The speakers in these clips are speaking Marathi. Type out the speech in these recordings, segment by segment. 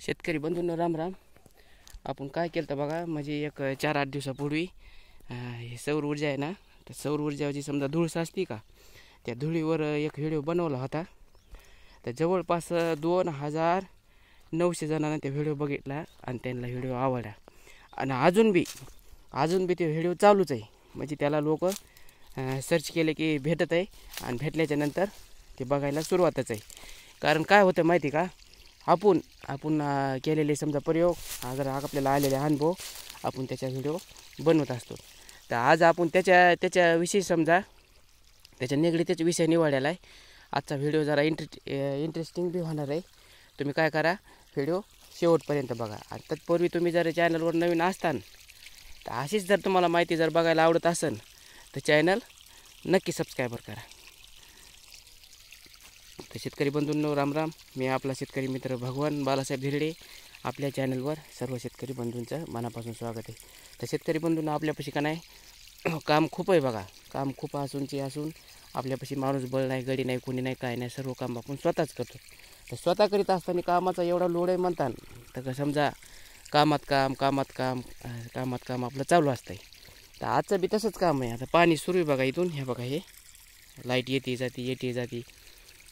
शेतकरी बंधूंनो राम राम. आपण काय केलं तर बघा, म्हणजे एक 4-8 दिवसापूर्वी हे सौर ऊर्जा आहे ना, तर सौर ऊर्जाची समजा धूळ साचती का, त्या धुळीवर एक व्हिडिओ बनवला होता. तर जवळपास 2900 जणांना ते व्हिडिओ बघितला आणि त्यांना व्हिडिओ आवडला. आणि अजून बी ते व्हिडिओ चालूच आहे. म्हणजे त्याला लोक सर्च केले की भेटत आहे आणि भेटल्याच्या नंतर ते बघायला सुरुवातच आहे. कारण काय होतं माहिती का, आपण केलेले समजा प्रयोग, अगर आपल्याला आलेले अनुभव आपण त्याच्या व्हिडिओ बनवत असतो. तर आज आपण त्याच्याविषयी समजा त्याच्या निगडीतच विषय निवडलेला आहे. आजचा व्हिडिओ जरा इंटरेस्टिंग बी होणार आहे. तुम्ही काय करा, व्हिडिओ शेवटपर्यंत बघा. आणि तत्पूर्वी तुम्ही जर चॅनलवर नवीन असताल तर अशीच जर तुम्हाला माहिती जर बघायला आवडत असेल तर चॅनल नक्की सबस्क्राईबर करा. तर शेतकरी बंधूंनो राम राम. मी आपला शेतकरी मित्र भगवान बालासाहेब धिरडे. आपल्या चॅनलवर सर्व शेतकरी बंधूंचं मनापासून स्वागत आहे. तर शेतकरी बंधूंनो, आपल्यापाशी का नाही काम खूप आहे बघा. काम खूप असून आपल्यापाशी माणूस बळ नाही, गडी नाही, कोणी नाही, काय नाही, सर्व काम आपण स्वतःच करतो. तर स्वतः करीत असताना कामाचा एवढा लोड आहे म्हणतात, तर समजा कामात काम आपलं चालू असतं. तर आजचं बी तसंच काम आहे. आता पाणी सुरू आहे बघा इथून, हे बघा, हे लाईट येते जाते.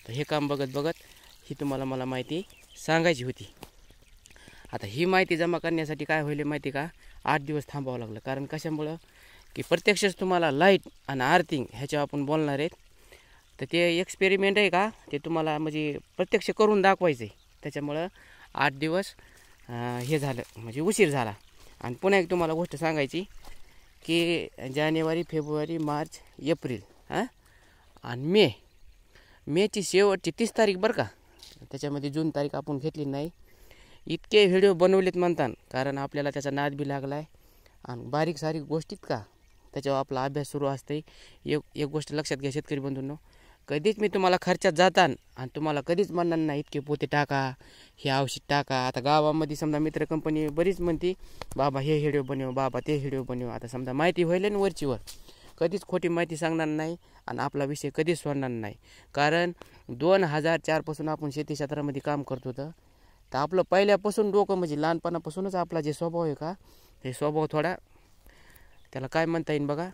तर हे काम बघत ही तुम्हाला मला माहिती सांगायची होती. आता ही माहिती जमा करण्यासाठी काय होईल माहिती का, 8 दिवस थांबावं लागलं. कारण कशामुळं की प्रत्यक्षच तुम्हाला लाईट आणि आर्थिंग ह्याच्यावर आपण बोलणार आहेत. तर ते एक्सपेरिमेंट आहे का, ते तुम्हाला म्हणजे प्रत्यक्ष करून दाखवायचं आहे. त्याच्यामुळं 8 दिवस हे झालं, म्हणजे उशीर झाला. आणि पुन्हा एक तुम्हाला गोष्ट सांगायची की जानेवारी, फेब्रुवारी, मार्च, एप्रिल आणि मेची शेवटची 30 तारीख बरं का, त्याच्यामध्ये जून तारीख आपण घेतली नाही. इतके व्हिडिओ बनवलेत म्हणतात, कारण आपल्याला त्याचा नाद बी लागला आहे. आणि बारीक सारीक गोष्टीत का त्याच्यावर आपला अभ्यास सुरू असते. एक गोष्ट लक्षात घ्या शेतकरी बंधूंनो, कधीच मी तुम्हाला खर्चात जातान आणि तुम्हाला कधीच म्हणणार नाही इतके पोते टाका, हे औषध टाका. आता गावामध्ये समजा मित्र कंपनी बरीच म्हणते, बाबा हे व्हिडिओ बनव, बाबा ते व्हिडिओ बनव. आता समजा माहिती होईल ना वरचीवर, कधीच खोटी माहिती सांगणार नाही आणि आपला विषय कधीच सोडणार नाही. कारण 2004 पासून आपण शेती क्षेत्रामध्ये काम करत होतं. तर आपलं पहिल्यापासून डोकं म्हणजे लहानपणापासूनच आपला जे स्वभाव आहे का, ते स्वभाव थोडा त्याला काय म्हणता येईल बघा,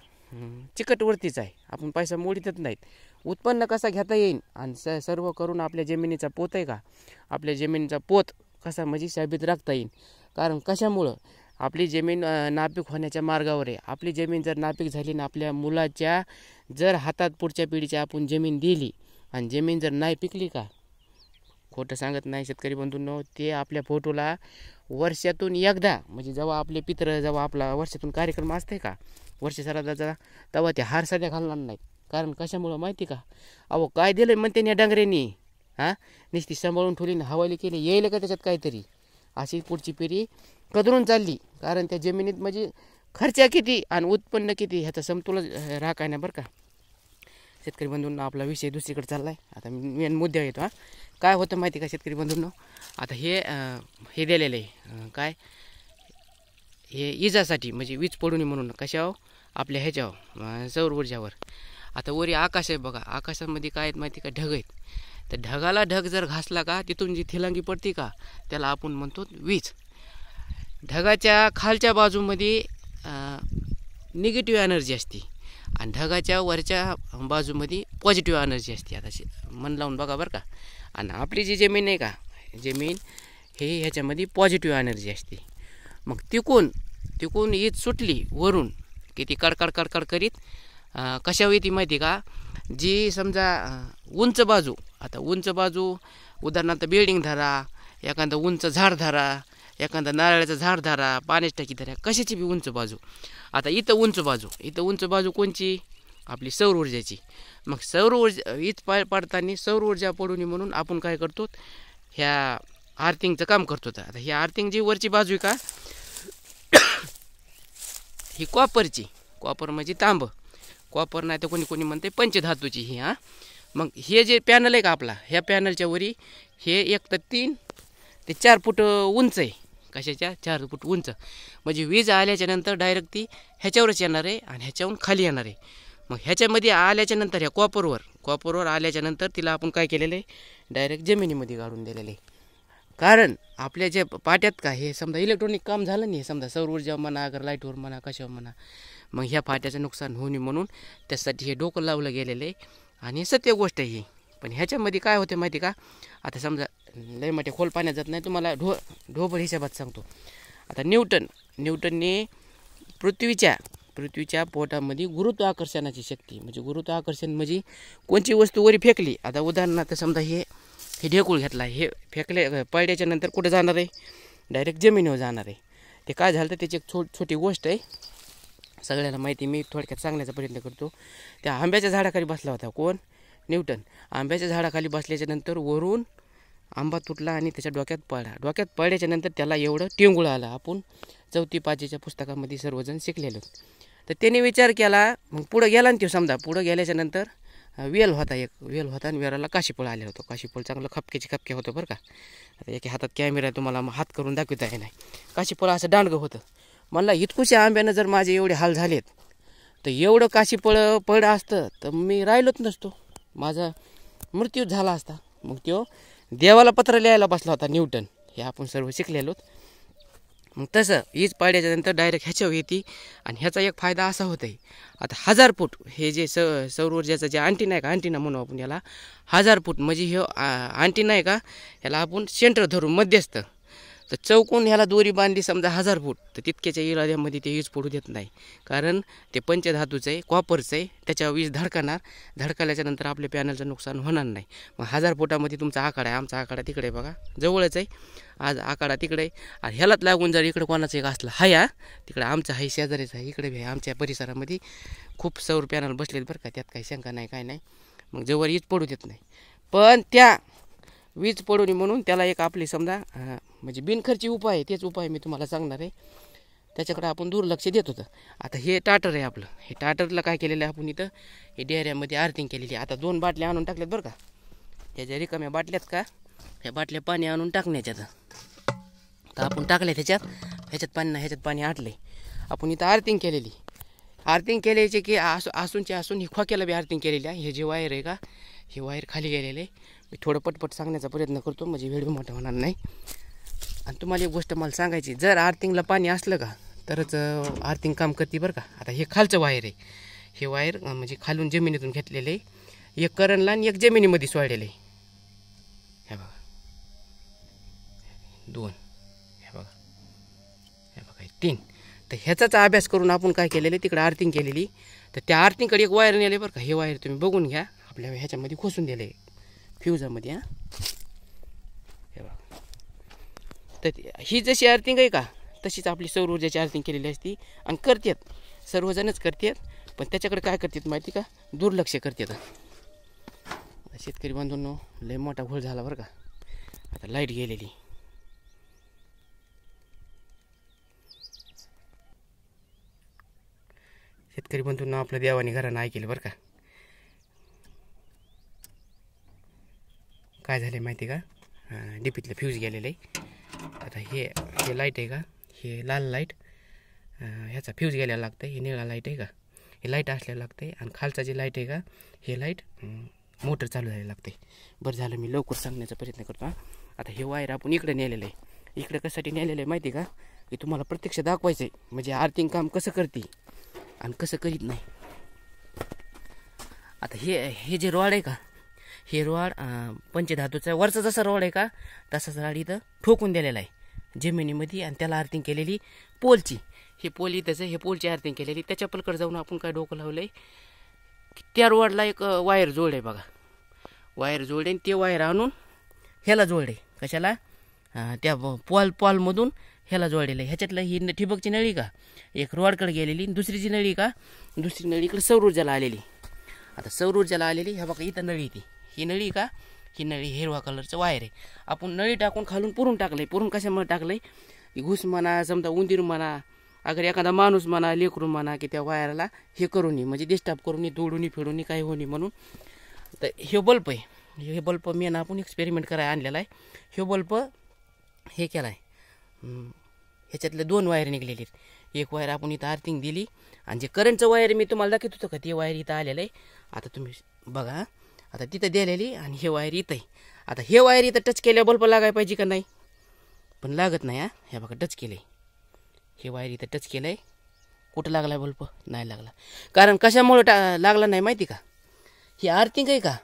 चिकटवरतीच आहे. आपण पैसा मोडीतच नाहीत. उत्पन्न कसा घेता येईल आणि सर्व करून आपल्या जमिनीचा पोत आहे का, आपल्या जमिनीचा पोत कसा म्हणजे साबित राखता येईल. कारण कशामुळं आपली जमीन नापीक होण्याच्या मार्गावर आहे. आपली जमीन जर नापीक झाली ना, आपल्या मुलाच्या जर हातात पुढच्या पिढीच्या आपण जमीन दिली आणि जमीन जर नाही पिकली का, खोटं सांगत नाही शेतकरी बंधूंनो, ते आपल्या फोटोला वर्षातून एकदा, म्हणजे जेव्हा आपले पित्र, जेव्हा आपला वर्षातून कार्यक्रम असते का वर्ष सरादाचा, तेव्हा ते हार साध्या घालणार नाहीत. कारण कशामुळं माहिती का, अहो काय दिलं म्हणते या डांगऱ्यांनी, नुसती सांभाळून ठेवली ना, हवाली केली, येईल का त्याच्यात काहीतरी, अशी पुढची पिढी कदरून चालली. कारण त्या जमिनीत म्हणजे खर्च किती आणि उत्पन्न किती ह्याचा समतोल राखाय ना बरं का. शेतकरी बंधूंना आपला विषय दुसरीकडे चालला आहे. आता मेन मुद्दा येतो. काय होतं माहिती का शेतकरी बंधूंनो, आता हे दिलेलं आहे काय, हे इजासाठी म्हणजे वीज पडू नये म्हणून, कशावर, आपल्या ह्याच्यावर सौर ऊर्जावर. आता वरी आकाश आहे बघा, आकाशामध्ये काय आहेत माहिती का, ढग आहेत. तर ढगाला ढग जर घासला का, तिथून जी थिलांगी पडते का, त्याला आपण म्हणतो वीज. ढगाच्या खालच्या बाजूमध्ये निगेटिव्ह एनर्जी असते आणि ढगाच्या वरच्या बाजूमध्ये पॉझिटिव्ह एनर्जी असते. आता मन लावून बघा बरं का. आणि आपली जी जमीन आहे का, जमीन हे ह्याच्यामध्ये पॉझिटिव्ह एनर्जी असते. मग तिकून ईद सुटली वरून की ती कडकड करीत कशावर येते माहिती का, जी समजा उंच बाजू, आता उंच बाजू उदाहरणार्थ बिल्डिंग धरा, एखादं उंच झाड धरा, एखादं नारळाचं झाड धरा, पाण्याची टाकी धरा, कशाची बी उंच बाजू. आता इथं उंच बाजू कोणची, आपली सौर ऊर्जाची. मग सौर ऊर्जा वीज पडताना सौर ऊर्जा पडू नये म्हणून आपण काय करतो, ह्या आर्थिंगचं काम करतो. आता ही आर्थिंग जी वरची बाजू आहे का, ही कॉपर म्हणजे तांब, कॉपर नाही तर कोणी म्हणते पंचधातूची ही. मग हे जे पॅनल आहे का आपला, ह्या पॅनलच्या वरी हे 1 ते 3 ते 4 फूट उंच आहे. कशाच्या 4 फूट उंच, म्हणजे वीज आल्याच्या नंतर डायरेक्ट ती ह्याच्यावरच येणार आहे आणि ह्याच्यावरून खाली येणार आहे. मग ह्याच्यामध्ये आल्याच्या नंतर ह्या कॉपरवर आल्याच्या नंतर तिला आपण काय केलेलं आहे, डायरेक्ट जमिनीमध्ये गाडून दिलेलं आहे. कारण आपल्या जे पाट्यात का हे समजा इलेक्ट्रॉनिक काम झालं नाही, समजा सौर ऊर्जा म्हणा, अगर लाईटवर म्हणा, कशावर म्हणा, मग ह्या फाट्याचं नुकसान होऊ नये म्हणून त्यासाठी हे डोकं लावलं गेलेलं आहे. आणि सत्य गोष्ट आहे ही. पण ह्याच्यामध्ये काय होते माहिती का, आता समजा लय मोठे खोल पाण्यात जात नाही, तुम्हाला ढोबळ हिशोबात सांगतो. आता न्यूटनने पृथ्वीच्या पोटामध्ये गुरुत्वाकर्षणाची शक्ती, म्हणजे गुरुत्वाकर्षण म्हणजे कोणची वस्तू वरी फेकली, आता उदाहरणार्थ समजा हे ढेकूळ घेतला, हे फेकले पडल्याच्या नंतर कुठे जाणार आहे, डायरेक्ट जमिनीवर जाणार आहे. ते काय झालं तर त्याची एक छोटी गोष्ट आहे, सगळ्यांना माहिती, मी थोडक्यात सांगण्याचा प्रयत्न करतो. त्या आंब्याच्या झाडाखाली बसला होता कोण, न्यूटन. आंब्याच्या झाडाखाली बसल्याच्या नंतर वरून आंबा तुटला आणि त्याच्या डोक्यात पडल्याच्या नंतर त्याला एवढं टेंगुळ आलं. आपण 4थी 5वीच्या पुस्तकामध्ये सर्वजण शिकलेलो. तर त्याने विचार केला, मग पुढं गेला आणि तो समजा पुढं गेल्याच्या नंतर वेल होता आणि वेराला काशीफळ आलेलं होतं. काशीफळ चांगलं खपके होतं बरं का. आता एका हातात कॅमेरा तुम्हाला हात करून दाखवता आहे नाही. काशीफळ असं दांडगं होतं. मला इतकुशा आंब्यानं जर माझे एवढे हाल झालेत, तर एवढं काशीफळ पडलं असतं तर मी राहिलोच नसतो, माझा मृत्यू झाला असता. मग तो देवाला पत्र लिहायला बसला होता न्यूटन, हे आपण सर्व शिकलेलोत. मग तसं वीज पाडल्याच्या नंतर डायरेक्ट ह्याच्यावर येते. आणि ह्याचा एक फायदा असा होत आहे, आता 1000 फूट हे जे सौर ऊर्जाचं जे अँटिना आहे का, अँटिना म्हणू आपण याला, 1000 फूट म्हणजे हे अँटिना आहे का, ह्याला आपण सेंटर धरून मध्यस्थ, तर चौकून ह्याला दोरी बांधली समजा 1000 फूट, तर तितक्याच्या इराद्यामध्ये ते वीज पडू देत नाही. कारण ते पंचधातूचं आहे, कॉपरचं आहे, त्याच्यावर वीज धडकाल्याच्या नंतर आपल्या पॅनलचं नुकसान होणार नाही. मग 1000 फुटामध्ये तुमचा आकडा आहे, आमचा आकडा तिकडे बघा जवळच आहे, आज आकडा तिकडे आहे. आणि ह्यालाच लागून जर इकडे कोणाचं एक असलं हाया, तिकडे आमचं आहे, शेजारीच आहे, इकडे बी आहे. आमच्या परिसरामध्ये खूप सौर पॅनल बसलेत बरं का, त्यात काही शंका नाही, काय नाही. मग जवळ वीज पडू देत नाही. पण त्या वीज पडू नये म्हणून त्याला एक आपली समजा म्हणजे बिनखर्ची उपाय आहे, तेच उपाय मी तुम्हाला सांगणार आहे. त्याच्याकडे आपण दुर्लक्ष देत होतं. आता हे टाटर आहे आपलं, हे टाटरला काय केलेलं आहे आपण इथं, हे डेऱ्यामध्ये आर्थिंग केलेली आहे. आता 2 बाटल्या आणून टाकल्यात बरं का, ह्याच्या रिकाम्या बाटल्यात का, ह्या बाटल्या पाणी आणून टाकण्याच्यात. तर आपण टाकल्या ह्याच्यात पाणी आटले. आपण इथं आर्थिंग केल्याचे की असून ही खोक्याला बी आर्थिंग केलेली आहे. हे जे वायर आहे का, हे वायर खाली गेलेले आहे. मी थोडं पटपट सांगण्याचा प्रयत्न करतो, म्हणजे वेळ मोठा होणार नाही. आणि तुम्हाला एक गोष्ट मला सांगायची, जर आर्थिंगला पाणी असलं का तरच आर्थिंग काम करते बरं का. आता हे खालचं वायर आहे, हे वायर म्हणजे खालून जमिनीतून घेतलेलं आहे, एक करंटला आणि एक जमिनीमध्ये सोडलेलं आहे. हे बघा 2, हे बघा 3. तर ह्याचाच अभ्यास करून आपण काय केलेलं आहे, तिकडे आर्थिंग केलेली, तर त्या आर्थिंगकडे एक वायर नेले बरं का. हे वायर तुम्ही बघून घ्या, आपल्या ह्याच्यामध्ये खोसून दिलं आहे फ्यूजामध्ये. हे बघा, तर ही जशी आर्थिंग आहे का, तशीच आपली सौर ऊर्जाची आर्थिंग केलेली असती. आणि करतात सर्वजणच करतात, पण त्याच्याकडे काय करतात माहिती का, दुर्लक्ष करतात. शेतकरी बांधवांनो, लय मोठा घोळ झाला बरं का. आता लाईट गेलेली, शेतकरी बंधूंना आपल्या देवाने घरानं ऐकलं बरं का. काय झालं माहिती का, डीपीतलं फ्यूज गेलेलं आहे. आता हे लाईट आहे का, हे लाल लाईट, ह्याचा फ्यूज गेलेला लागतं आहे. हे निळा लाईट आहे का, हे लाईट असलेलं लागतं आहे. आणि खालचा जे लाईट आहे का, हे लाईट मोटर चालू झालेलं लागतं आहे. बरं झालं मी लवकर सांगण्याचा प्रयत्न करतो. आता हे वायर आपण इकडे नेलेलं आहे. इकडे कशासाठी नेलेलं आहे माहिती का, की तुम्हाला प्रत्यक्ष दाखवायचं आहे, म्हणजे आर्थिंग काम कसं करते आणि कसं करीत नाही. आता हे जे रॉड आहे का, हे रॉड पंचधातूचा वरचा जसा रॉड आहे का, तसाच रॉड इथं ठोकून दिलेला आहे जमिनीमध्ये. आणि त्याला आर्थिंग केलेली पोलची, हे पोल इथंच आहे, हे पोलची आर्थिंग केलेली. त्याच्या पलीकडे जाऊन आपण काय डोकं लावलं आहे की त्या रॉडला एक वायर जोड आहे बघा, वायर जोड आहे. ते वायर आणून ह्याला जोड आहे, कशाला, त्या पॉलमधून ह्याला जोडलेलं आहे. ह्याच्यातलं ही ठिबकची नळी का, एक रॉडकडे गेलेली, दुसरीची नळी का, दुसरी नळी इकडे सौर ऊर्जाला आलेली. आता सौर ऊर्जाला आलेली, ह्या बघा इथं नळी ती, ही नळी का, ही नळी हिरवा कलरचं वायर आहे. आपण नळी टाकून खालून पुरून टाकलं आहे. पुरून कशामुळे टाकलं आहे, घुस म्हणा, समजा उंदीर म्हणा, अगर एखादा माणूस म्हणा, लेकरू म्हणा, की त्या वायरला हे करू नये, म्हणजे डिस्टर्ब करू नये, तोडून फिडून काही होणे म्हणून. तर हे बल्ब आहे, हे बल्ब मी ना आपण एक्सपेरिमेंट करायला आणलेला आहे. हे बल्ब हे केला आहे, ह्याच्यातले 2 वायर निघलेले आहेत. एक वायर आपण इथं आर्थिंग दिली, आणि जे करंटचं वायर मी तुम्हाला दाखवत होतो का, ते वायर इथं आलेलं आहे. आता तुम्ही बघा, आता तिथं दिलेली, आणि हे वायर इथं आहे. आता हे वायर इथं टच केल्या बल्ब लागायला पाहिजे का नाही, पण लागत नाही हा. हे बघा टच केलं आहे, हे वायर इथं टच केलं आहे. कुठं लागला आहे बल्ब? नाही लागला. कारण कशामुळं लागला नाही माहिती का? ही आर्थिंग आहे का,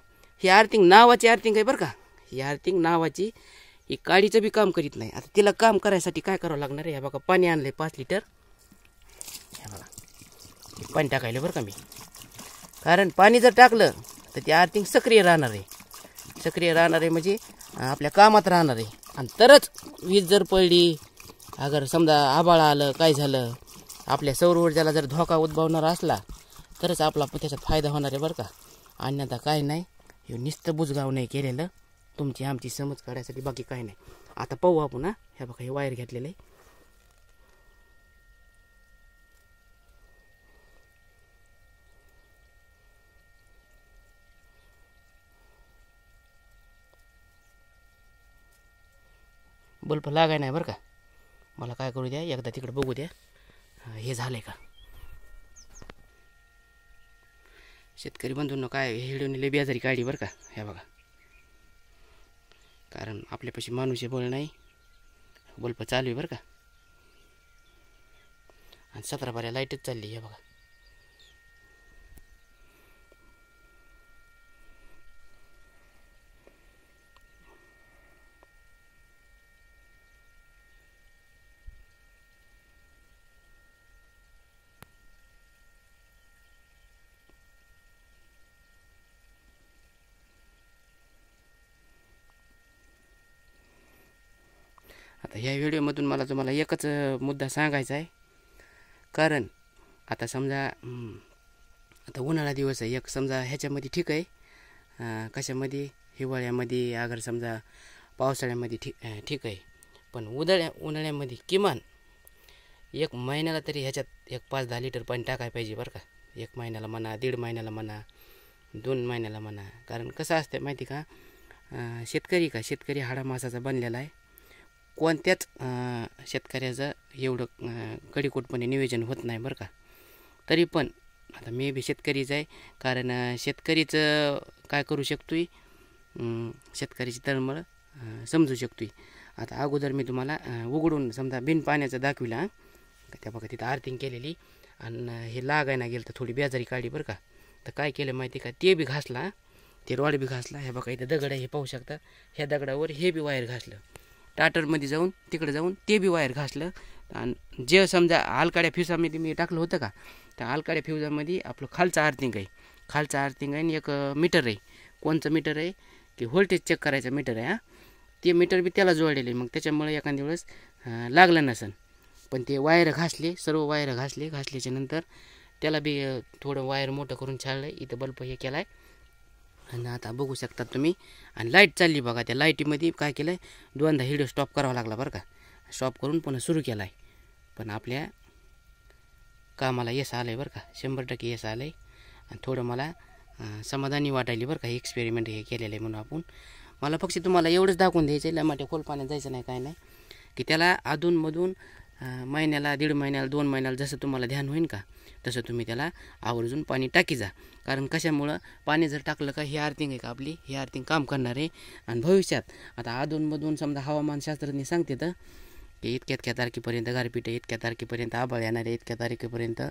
ही आर्थिंग नावाची आर्थिंग आहे बरं का. ही आर्थिंग नावाची ही काडीचं बी काम करीत नाही. आता तिला काम करायसाठी काय करावं लागणार आहे? हे बघा पाणी आणलं आहे 5 लिटर. हे बघा हे पाणी टाकायलं बरं का मी. कारण पाणी जर टाकलं तर ती आर्थिंग सक्रिय राहणार आहे. सक्रिय राहणार आहे म्हणजे आपल्या कामात राहणार आहे. आणि तरच वीज जर पडली, अगर समजा आभाळ आलं, काय झालं, आपल्या सौर ऊर्जाला जर धोका उद्भवणार असला तरच आपला त्याच्यात फायदा होणार आहे बरं का. अन्यथा काय नाही. हे नुसतं बुजगाव नाही केलेलं, तुमची आमची समज काढायसाठी, बाकी काय नाही. आता पाहू आपण. हे बघा हे वायर घेतलेलं आहे. बल्ब लागाय नाही बरं का. मला काय करू द्या, एकदा तिकडे बघू द्या हे झालंय का. शेतकरी बंधूंनो काय हिडून लय बेजारी काढली बरं का. हे बघा कारण आपल्यापाशी माणूस बळ नाही. बल्ब चालू आहे बरं का. आणि 17 बाऱ्या लाईटच चालली. हे बघा आता ह्या व्हिडिओमधून मला तुम्हाला एकच मुद्दा सांगायचा आहे. कारण आता समजा आता उन्हाळा दिवस आहे, एक समजा ह्याच्यामध्ये ठीक आहे, कशामध्ये हिवाळ्यामध्ये अगर समजा पावसाळ्यामध्ये ठीक आहे. पण उन्हाळ्यामध्ये किमान 1 महिन्याला तरी ह्याच्यात 5-10 लिटर पाणी टाकायला पाहिजे बरं का. 1 महिन्याला म्हणा, 1.5 महिन्याला म्हणा, 2 महिन्याला म्हणा. कारण कसं असतं माहिती का, शेतकरी हाडामासाचा बनलेला आहे. कोणत्याच शेतकऱ्याचं एवढं कडेकोटपणे नियोजन होत नाही बरं का. तरी पण आता मी बी शेतकरीच आहे. कारण शेतकरीचं काय करू शकतोय, शेतकऱ्याची तळमळ समजू शकतोय. आता अगोदर मी तुम्हाला उघडून समजा बिन पाण्याचं दाखविला. त्या बघा तिथं आर्थिंग केलेली आणि हे लागायला गेलं तर थोडी बेजारी काढली बरं का. तर काय केलं माहिती का, ते बी घासला, ते रॉड बी घासला. हे बघा इथं दगड आहे, हे पाहू शकता. ह्या दगडावर हे बी वायर घासलं. टाटरमध्ये जाऊन तिकडे जाऊन ते बी वायर घासलं. आणि जे समजा आलकाड्या फ्युजामध्ये मी टाकलं होतं का, त्या आलकाड्या फ्युजामध्ये आपलं खालचं आर्थिंग आहे. खालचं आर्थिंग आहे आणि एक मीटर आहे. कोणचं मीटर आहे की व्होल्टेज चेक करायचं मीटर आहे. ते मीटर बी त्याला जोडलेलं आहे. मग त्याच्यामुळे एखाद्या वेळेस लागलं नसेल. पण ते वायर घासले, सर्व वायर घासल्याच्या नंतर त्याला बी थोडं वायर मोठं करून छाडलं. इथं बल्ब हे केला आहे. आणि आता बघू शकता तुम्ही. आणि लाईट चालली बघा. त्या लाईटीमध्ये काय केलं आहे, 2दा व्हिडिओ स्टॉप करावा लागला बरं का. स्टॉप करून पुन्हा सुरू केला आहे. पण आपल्या कामाला यश आलं आहे बरं का. 100% यश आलं आहे. आणि थोडं मला समाधानी वाटायली बरं का. हे एक्सपेरिमेंट हे केलेलं आहे म्हणून आपण. मला फक्त तुम्हाला एवढंच दाखवून द्यायचं आहे, लमाटे खोल पाण्यात जायचं नाही, काय नाही. की त्याला अधूनमधून महिन्याला, 1.5 महिन्याला, 2 महिन्याला जसं तुम्हाला ध्यान होईल का तसं तुम्ही त्याला आवर्जून पाणी टाकी जा. कारण कशामुळं पाणी जर टाकलं का, ही आर्थिंग आहे का आपली, ही आर्थिंग काम करणार आहे. आणि भविष्यात आता अधूनमधून समजा हवामानशास्त्रज्ञ सांगते तर की इतक्या तारखेपर्यंत गारपीट आहे, इतक्या तारखेपर्यंत आभाळ येणार आहे, इतक्या तारखेपर्यंत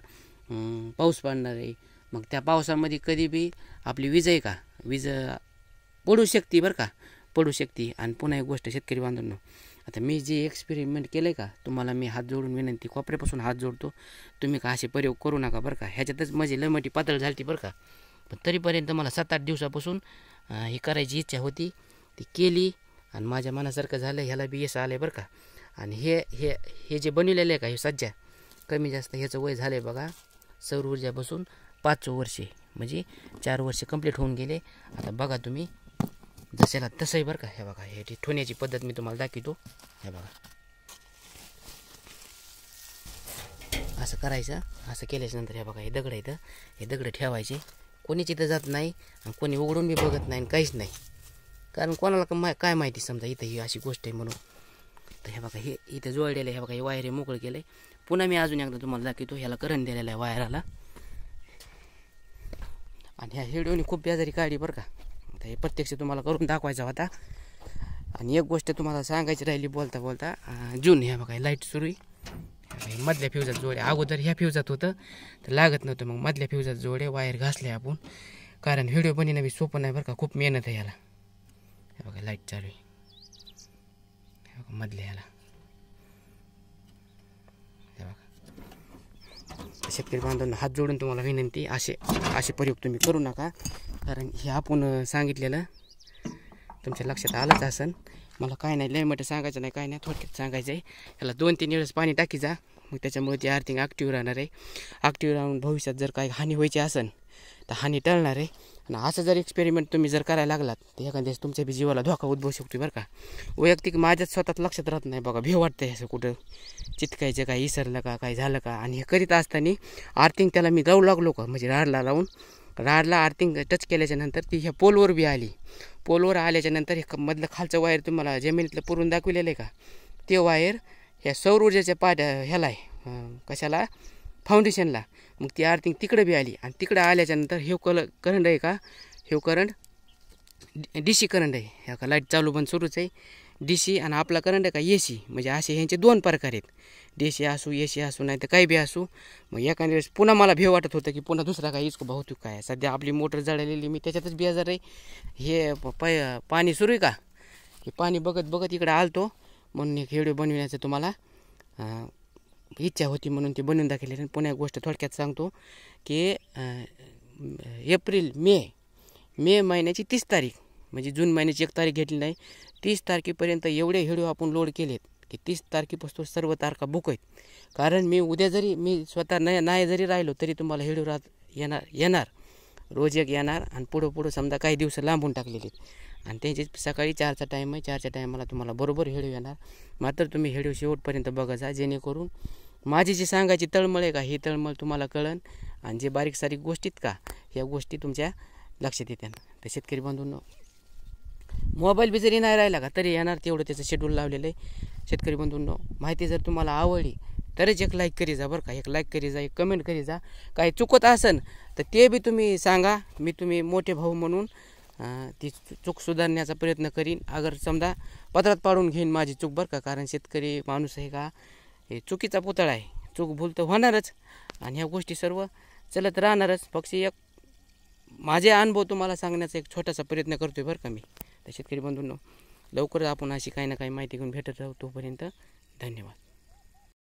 पाऊस पडणार आहे. मग त्या पावसामध्ये कधी बी आपली वीज आहे का, वीज पडू शकते बरं का, पडू शकते. आणि पुन्हा एक गोष्ट शेतकरी बांधवांनो, आता मी जे एक्सपेरिमेंट केलं आहे का, तुम्हाला मी हात जोडून विनंती, कोपऱ्यापासून हात जोडतो, तुम्ही का असे प्रयोग करू नका बरं का. ह्याच्यातच माझी लमटी पातळ झाली बरं का. पण तरीपर्यंत मला 7-8 दिवसापासून हे करायची इच्छा होती, ती केली आणि माझ्या मनासारखं झालं. ह्याला बी यश आलं आहे बरं का. आणि हे जे बनवलेलं आहे का, हे सध्या कमी जास्त ह्याचं वय झालं आहे बघा. सौर ऊर्जापासून 5 वर्षे, म्हणजे 4 वर्षे कंप्लीट होऊन गेले. आता बघा तुम्ही जशाला तसंही बरं का. हे बघा, हे ठेवण्याची पद्धत मी तुम्हाला दाखवतो. हे बघा असं करायचं. असं केल्याच्या नंतर हे बघा, हे दगड इथं, हे दगड ठेवायचे. कोणीच इथं जात नाही आणि कोणी उघडून बी बघत नाही आणि काहीच नाही. कारण कोणाला काय माहिती समजा इथं ही अशी गोष्ट आहे म्हणून. तर हे बघा, हे इथं जोडलेलं आहे. हे बघा, हे वायर हे मोकळं केलं आहे. पुन्हा मी अजून एकदा तुम्हाला दाखवतो. ह्याला करंट दिलेला आहे वायराला. आणि ह्या व्हिडिओनी खूप बेजारी काढली बरं का. तर हे प्रत्यक्ष तुम्हाला करून दाखवायचा होता. आणि एक गोष्ट तुम्हाला सांगायची राहिली बोलता बोलता, जून ह्या बघा लाईट सुरू आहे. मधल्या फ्यूजात जोडे, अगोदर ह्या फ्यूजात होतं तर लागत नव्हतं, मग मधल्या फ्यूजात जोडे वायर घासले आपण, कारण व्हिडिओ बनवणं बी सोपं नाही बरं का, खूप मेहनत आहे याला. हे बघा लाईट चालू आहे, हे बघा मधल्या ह्याला. हे बघा शेतकरी बांधवांना हात जोडून तुम्हाला विनंती, असे प्रयोग तुम्ही करू नका, कारण हे आपण सांगितलेलं तुमच्या लक्षात आलंच असन. मला काय नाही लय मोठं सांगायचं नाही, काय नाही, थोडक्यात सांगायचं आहे. ह्याला 2-3 वेळेस पाणी टाकी जा, मग त्याच्यामुळे ती अर्थिंग ॲक्टिव्ह राहणार आहे. ॲक्टिव्ह राहून भविष्यात जर काही हानी व्हायची असेल तर हानी टळणार आहे. आणि असं जर एक्सपेरिमेंट तुम्ही जर करायला लागलात तर एखाद्या तुमच्या बी जीवाला धोका उद्भवू शकतो बरं का. वैयक्तिक माझ्याच स्वतःच लक्षात राहत नाही बघा, भेव वाटतं असं कुठं चितकायचं, काय इसरलं का, काय झालं का. आणि हे करीत असताना आर्थिंग त्याला मी जाऊ लागलो का, म्हणजे राडला लावून, राडला आर्थिंग टच केल्याच्यानंतर ती ह्या पोलवर बी आली. पोलवर आल्याच्यानंतर हे मधलं खालचं वायर तुम्हाला जमिनीतलं पुरून दाखविलेलं आहे का, ते वायर ह्या सौर ऊर्जेच्या ह्याला आहे, कशाला, फाउंडेशनला. मग ती आर्थिंग तिकडे बी आली, आणि तिकडे आल्याच्यानंतर हे करंट आहे का, हे करंट DC करंट आहे. ह्या का लाईट चालू बंद सुरूच आहे. DC आणि आपला करंट आहे का AC, म्हणजे असे ह्यांचे 2 प्रकार आहेत, DC असू AC असू नाही तर काही बी असू. मग एखाद्या वेळेस पुन्हा मला भेव वाटत होतं की पुन्हा दुसरा काही इसको बहुतेक काय, सध्या आपली मोटर जळलेली, मी त्याच्यातच बेजार आहे. हे पाणी सुरू आहे का, हे पाणी बघत बघत इकडे आलतो, म्हणून एक व्हिडिओ बनविण्याचं तुम्हाला इच्छा होती, म्हणून ते बनवून दाखवले. पुन्हा एक गोष्ट थोडक्यात सांगतो की मे महिन्याची 30 तारीख, म्हणजे जून महिन्याची 1 तारीख घेतली नाही, 30 तारखेपर्यंत एवढे व्हिडिओ आपण लोड केलेत की 30 तारखेपासून सर्व तारखा बुक आहेत. कारण मी उद्या जरी मी स्वतः नाही जरी राहिलो तरी तुम्हाला व्हिडिओ येणार रोज एक येणार, आणि पुढं समजा काही दिवस लांबून टाकलेले आणि त्यांचे सकाळी 4चा टाईम आहे, 4च्या टायमाला तुम्हाला बरोबर व्हिडिओ येणार. मात्र तुम्ही व्हिडिओ शेवटपर्यंत बघा जा, जेणेकरून माझी जी सांगायची तळमळ आहे का, ही तळमळ तुम्हाला कळन, आणि जे बारीक सारीक गोष्टीत का ह्या गोष्टी तुमच्या लक्षात येतात. तर शेतकरी बांधूंनो, मोबाईल बी जरी नाही राहिला का तरी येणार, तेवढं त्याचं शेड्यूल लावलेलं आहे. शेतकरी बंधूंनो, माहिती जर तुम्हाला आवडली तरच एक लाईक करी जा बरं का, एक लाईक करी जा, एक कमेंट करी जा. काही चुकत असन तर ते बी तुम्ही सांगा, मी तुम्ही मोठे भाऊ म्हणून ती चूक सुधारण्याचा प्रयत्न करीन. अगर समजा पदरात पाडून घेईन माझी चूक बरं का, कारण शेतकरी माणूस आहे का, हे चुकीचा पुतळा आहे, चूक भूल तर होणारच, आणि ह्या गोष्टी सर्व चलत राहणारच. फक्त एक माझे अनुभव तुम्हाला सांगण्याचा एक छोटासा प्रयत्न करतोय बरं का मी. तर शेतकरी बंधूंनो, लवकरच आपण अशी काही ना काही माहिती घेऊन भेटत राहू. तोपर्यंत धन्यवाद.